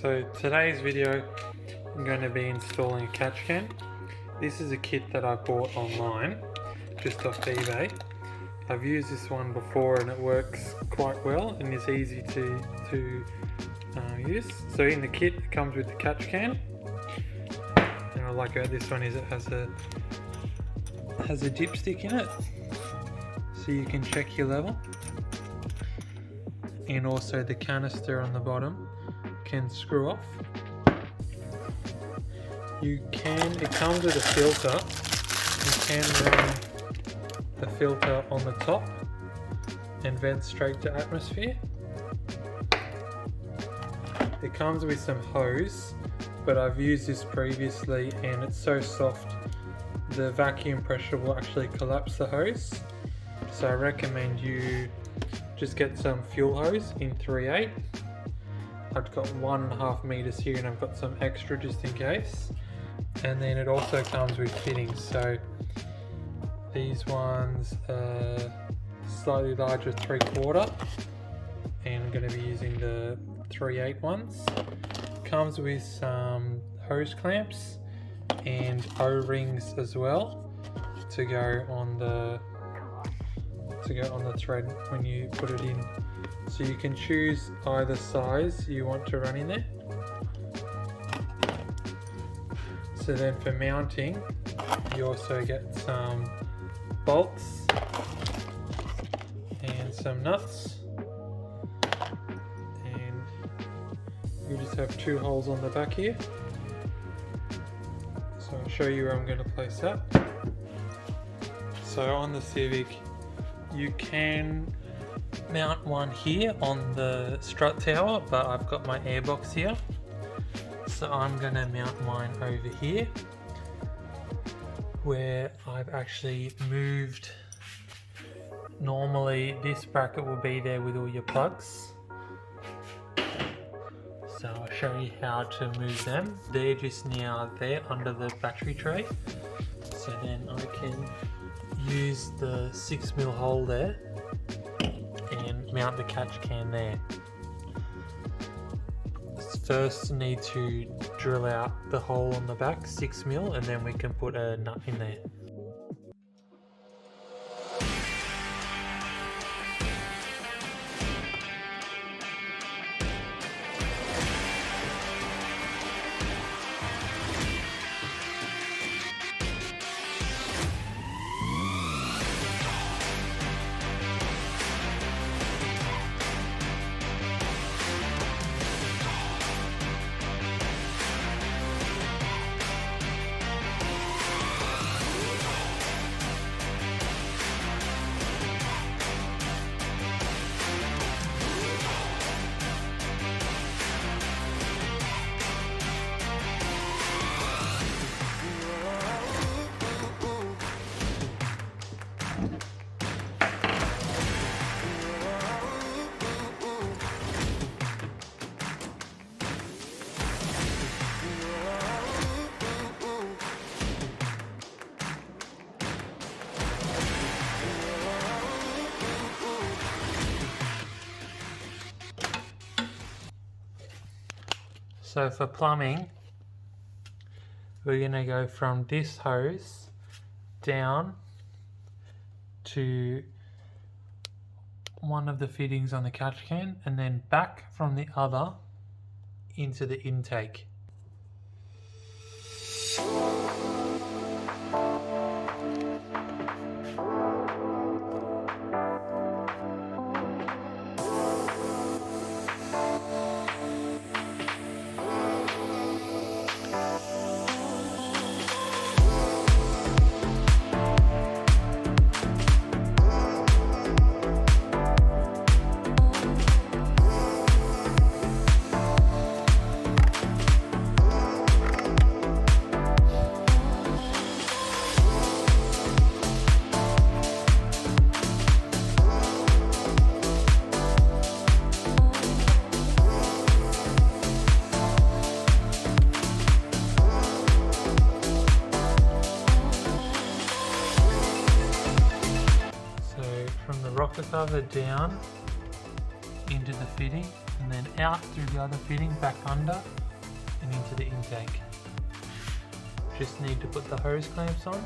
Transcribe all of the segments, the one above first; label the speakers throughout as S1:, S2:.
S1: So today's video I'm going to be installing a catch can. This is a kit that I bought online just off eBay. I've used this one before and it works quite well and is easy to use. So in the kit it comes with the catch can, and what I like about this one is it has a dipstick in it so you can check your level, and also the canister on the bottom can screw off. It comes with a filter. You can run the filter on the top and vent straight to atmosphere. It comes with some hose, but I've used this previously and it's so soft the vacuum pressure will actually collapse the hose. So I recommend you just get some fuel hose in 3/8. I've got 1.5 meters here and I've got some extra just in case. And then it also comes with fittings. So these ones are slightly larger 3/4, and I'm going to be using the 3/8 ones. Comes with some hose clamps and O-rings as well to go on the thread when you put it in. So you can choose either size you want to run in there. So then for mounting, you also get some bolts and some nuts, and you just have 2 holes on the back here. So I'll show you where I'm going to place that. So on the Civic you can mount one here on the strut tower, but I've got my airbox here, so I'm going to mount mine over here where I've actually moved. Normally this bracket will be there with all your plugs, so I'll show you how to move them. They're just now there under the battery tray, so then I can use the 6mm hole there and mount the catch can there. First need to drill out the hole on the back, 6mm, and then we can put a nut in there. So for plumbing, we're going to go from this hose down to one of the fittings on the catch can, and then back from the other into the intake. rocker cover down into the fitting and then out through the other fitting, back under and into the intake. Just need to put the hose clamps on.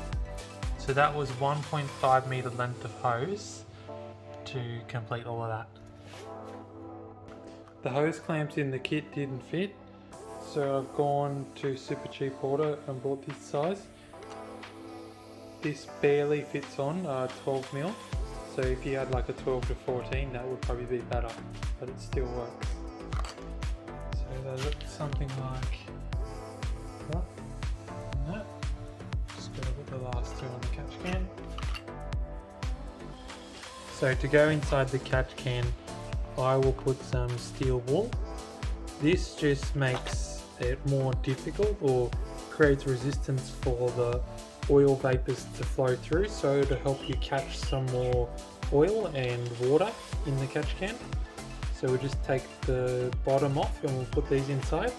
S1: So that was 1.5 meter length of hose to complete all of that. The hose clamps in the kit didn't fit, so I've gone to Super Cheap Auto and bought this size. This barely fits on 12 mil, so if you had like a 12 to 14 that would probably be better, but it still works. So they look something like that. And that. Just gotta put the last two on the catch can. So to go inside the catch can, I will put some steel wool. This just makes it more difficult or creates resistance for the oil vapors to flow through, so to help you catch some more oil and water in the catch can. So we'll just take the bottom off and we'll put these inside.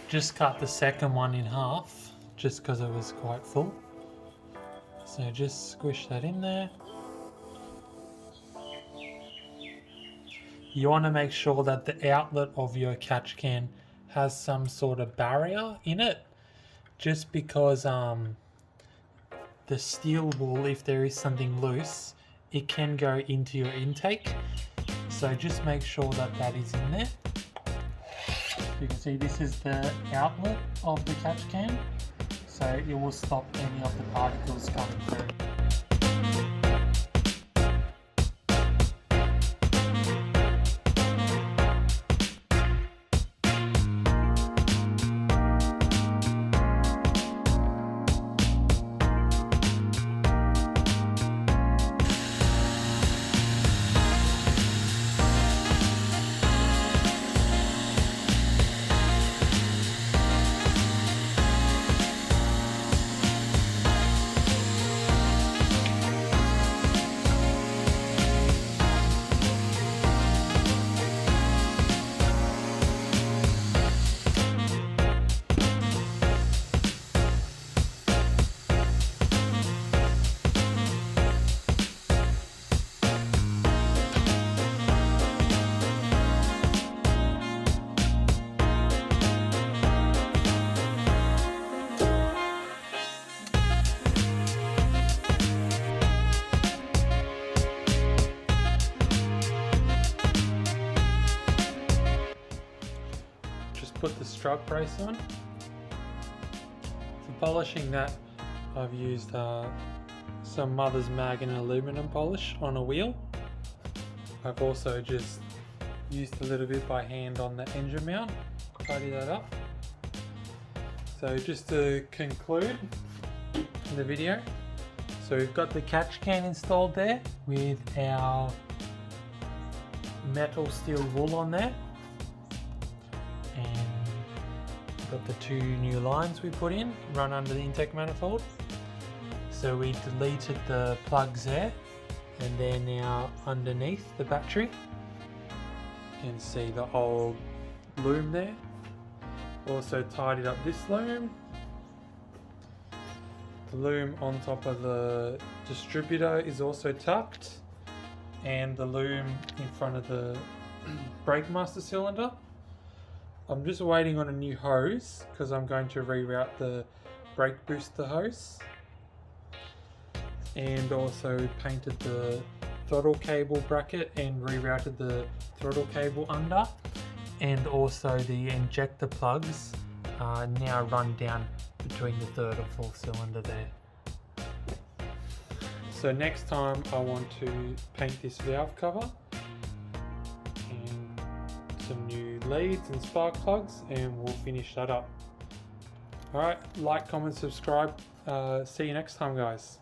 S1: Just cut the second one in half just because it was quite full. So just squish that in there. You want to make sure that the outlet of your catch can has some sort of barrier in it, just because the steel wool, if there is something loose, it can go into your intake. So just make sure that that is in there. You can see this is the outlet of the catch can, so it will stop any of the particles coming through. Put the strut brace on. For polishing that, I've used some Mother's Mag and aluminium polish on a wheel. I've also just used a little bit by hand on the engine mount, tidy that up. So just to conclude the video, so we've got the catch can installed there with our metal steel wool on there. And got the two new lines we put in, run under the intake manifold. So we deleted the plugs there, and they're now underneath the battery. You can see the old loom there. Also tidied up this loom. The loom on top of the distributor is also tucked, and the loom in front of the brake master cylinder. I'm just waiting on a new hose because I'm going to reroute the brake booster hose, and also painted the throttle cable bracket and rerouted the throttle cable under, and also the injector plugs now run down between the third and fourth cylinder there. So next time I want to paint this valve cover and some new leads and spark plugs, and we'll finish that up. Alright, like, comment, subscribe. See you next time, guys.